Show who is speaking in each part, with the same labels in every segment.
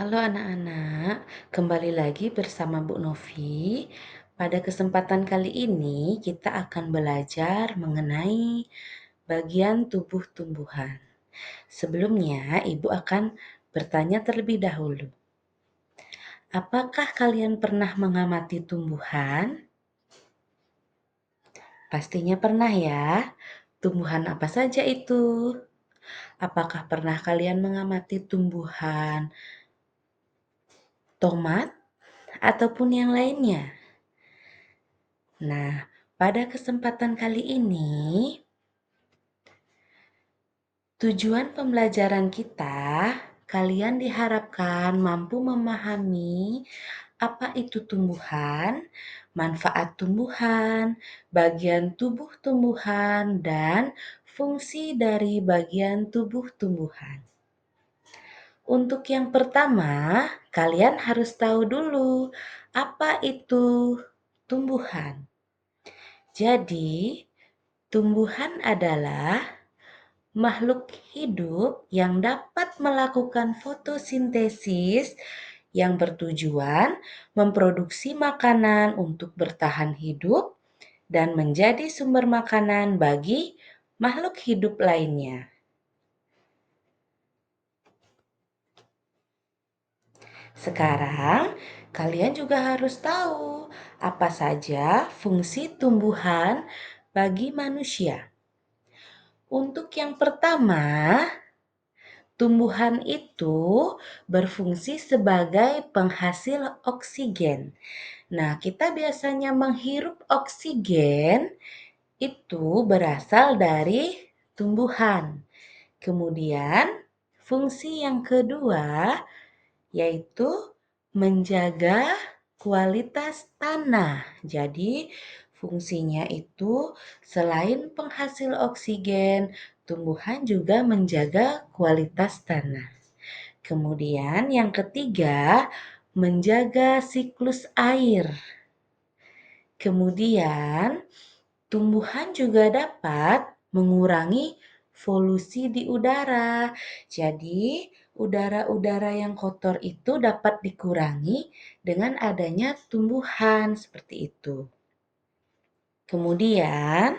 Speaker 1: Halo anak-anak, kembali lagi bersama Bu Novi. Pada kesempatan kali ini kita akan belajar mengenai bagian tubuh tumbuhan. Sebelumnya, Ibu akan bertanya terlebih dahulu. Apakah kalian pernah mengamati tumbuhan? Pastinya pernah ya. Tumbuhan apa saja itu? Apakah pernah kalian mengamati tumbuhan tomat ataupun yang lainnya? Nah, pada kesempatan kali ini, tujuan pembelajaran kita, kalian diharapkan mampu memahami apa itu tumbuhan, manfaat tumbuhan, bagian tubuh tumbuhan, dan fungsi dari bagian tubuh tumbuhan. Untuk yang pertama, kalian harus tahu dulu apa itu tumbuhan. Jadi, tumbuhan adalah makhluk hidup yang dapat melakukan fotosintesis yang bertujuan memproduksi makanan untuk bertahan hidup dan menjadi sumber makanan bagi makhluk hidup lainnya. Sekarang, kalian juga harus tahu apa saja fungsi tumbuhan bagi manusia. Untuk yang pertama, tumbuhan itu berfungsi sebagai penghasil oksigen. Nah, kita biasanya menghirup oksigen itu berasal dari tumbuhan. Kemudian, fungsi yang kedua yaitu menjaga kualitas tanah. Jadi, fungsinya itu selain penghasil oksigen, tumbuhan juga menjaga kualitas tanah. Kemudian yang ketiga, menjaga siklus air. Kemudian, tumbuhan juga dapat mengurangi polusi di udara. Jadi, udara-udara yang kotor itu dapat dikurangi dengan adanya tumbuhan seperti itu. Kemudian,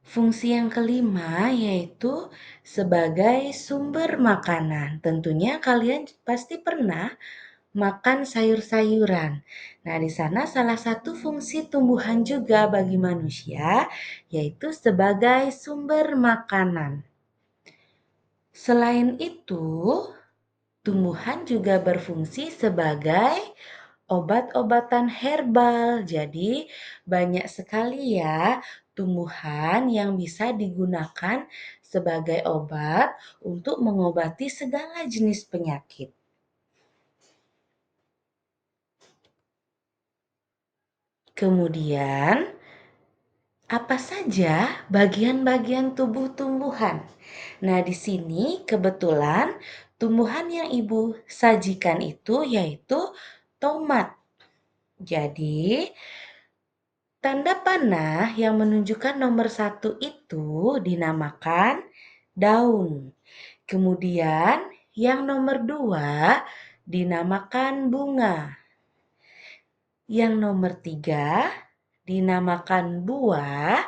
Speaker 1: fungsi yang kelima yaitu sebagai sumber makanan. Tentunya kalian pasti pernah makan sayur-sayuran. Nah, di sana salah satu fungsi tumbuhan juga bagi manusia yaitu sebagai sumber makanan. Selain itu, tumbuhan juga berfungsi sebagai obat-obatan herbal. Jadi, banyak sekali ya tumbuhan yang bisa digunakan sebagai obat untuk mengobati segala jenis penyakit. Kemudian, apa saja bagian-bagian tubuh tumbuhan? Nah, di sini kebetulan tumbuhan yang Ibu sajikan itu yaitu tomat. Jadi, tanda panah yang menunjukkan nomor 1 itu dinamakan daun. Kemudian, yang nomor 2 dinamakan bunga. Yang nomor 3 dinamakan buah.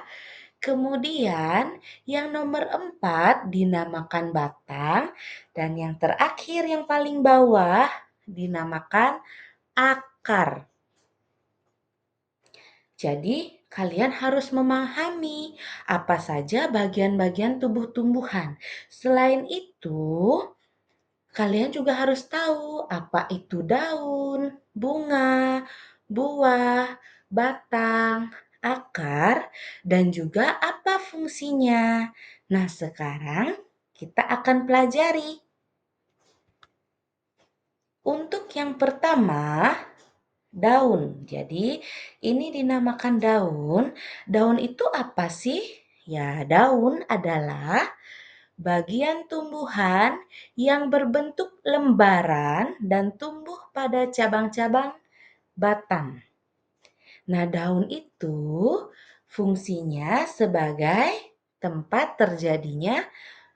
Speaker 1: Kemudian yang nomor 4 dinamakan batang dan yang terakhir yang paling bawah dinamakan akar. Jadi kalian harus memahami apa saja bagian-bagian tubuh tumbuhan. Selain itu, kalian juga harus tahu apa itu daun, bunga, buah, batang, akar, dan juga apa fungsinya. Nah, sekarang kita akan pelajari. Untuk yang pertama, daun. Jadi, ini dinamakan daun. Daun itu apa sih? Ya, daun adalah bagian tumbuhan yang berbentuk lembaran dan tumbuh pada cabang-cabang batang. Nah, daun itu fungsinya sebagai tempat terjadinya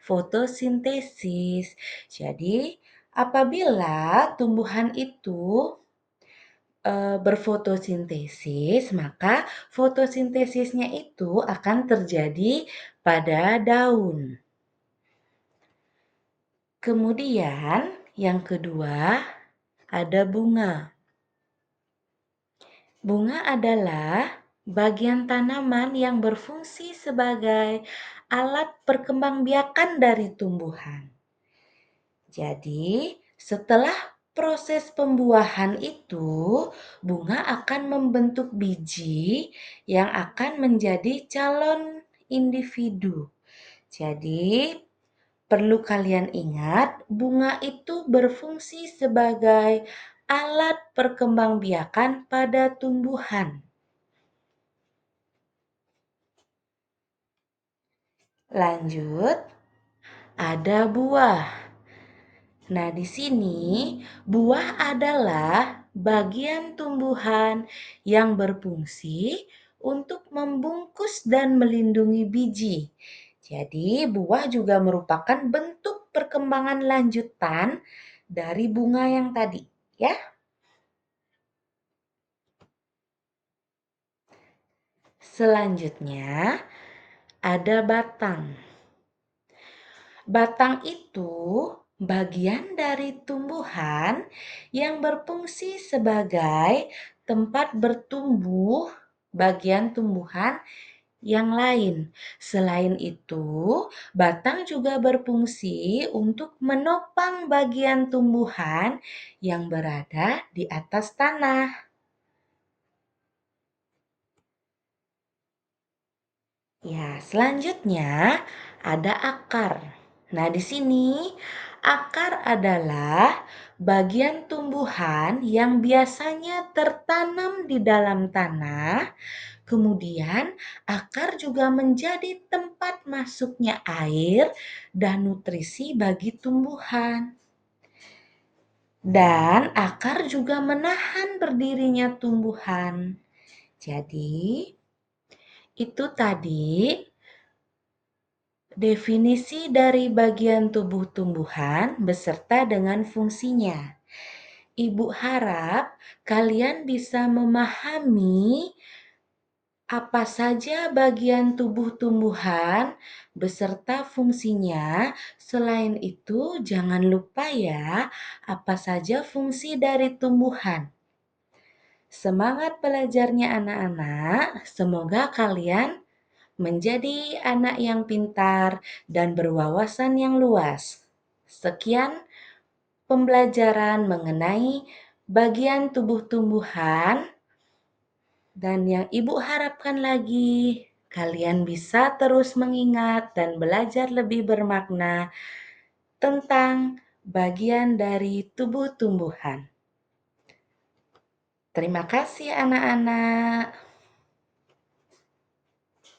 Speaker 1: fotosintesis. Jadi, Apabila tumbuhan itu berfotosintesis, maka fotosintesisnya itu akan terjadi pada daun. Kemudian yang kedua ada bunga. Bunga adalah bagian tanaman yang berfungsi sebagai alat perkembangbiakan dari tumbuhan. Jadi, setelah proses pembuahan itu, bunga akan membentuk biji yang akan menjadi calon individu. Jadi, perlu kalian ingat, bunga itu berfungsi sebagai alat perkembangbiakan pada tumbuhan. Lanjut, ada buah. Nah, di sini buah adalah bagian tumbuhan yang berfungsi untuk membungkus dan melindungi biji. Jadi, buah juga merupakan bentuk perkembangan lanjutan dari bunga yang tadi, ya. Selanjutnya, ada batang. Batang itu bagian dari tumbuhan yang berfungsi sebagai tempat bertumbuh bagian tumbuhan yang lain. Selain itu, batang juga berfungsi untuk menopang bagian tumbuhan yang berada di atas tanah. Ya, selanjutnya ada akar. Nah, di sini akar adalah bagian tumbuhan yang biasanya tertanam di dalam tanah. Kemudian, akar juga menjadi tempat masuknya air dan nutrisi bagi tumbuhan. Dan akar juga menahan berdirinya tumbuhan. Jadi, itu tadi definisi dari bagian tubuh tumbuhan beserta dengan fungsinya. Ibu harap kalian bisa memahami apa saja bagian tubuh tumbuhan beserta fungsinya. Selain itu, jangan lupa ya, apa saja fungsi dari tumbuhan. Semangat belajarnya anak-anak, semoga kalian menjadi anak yang pintar dan berwawasan yang luas. Sekian pembelajaran mengenai bagian tubuh tumbuhan, dan yang Ibu harapkan lagi, kalian bisa terus mengingat dan belajar lebih bermakna tentang bagian dari tubuh tumbuhan. Terima kasih anak-anak.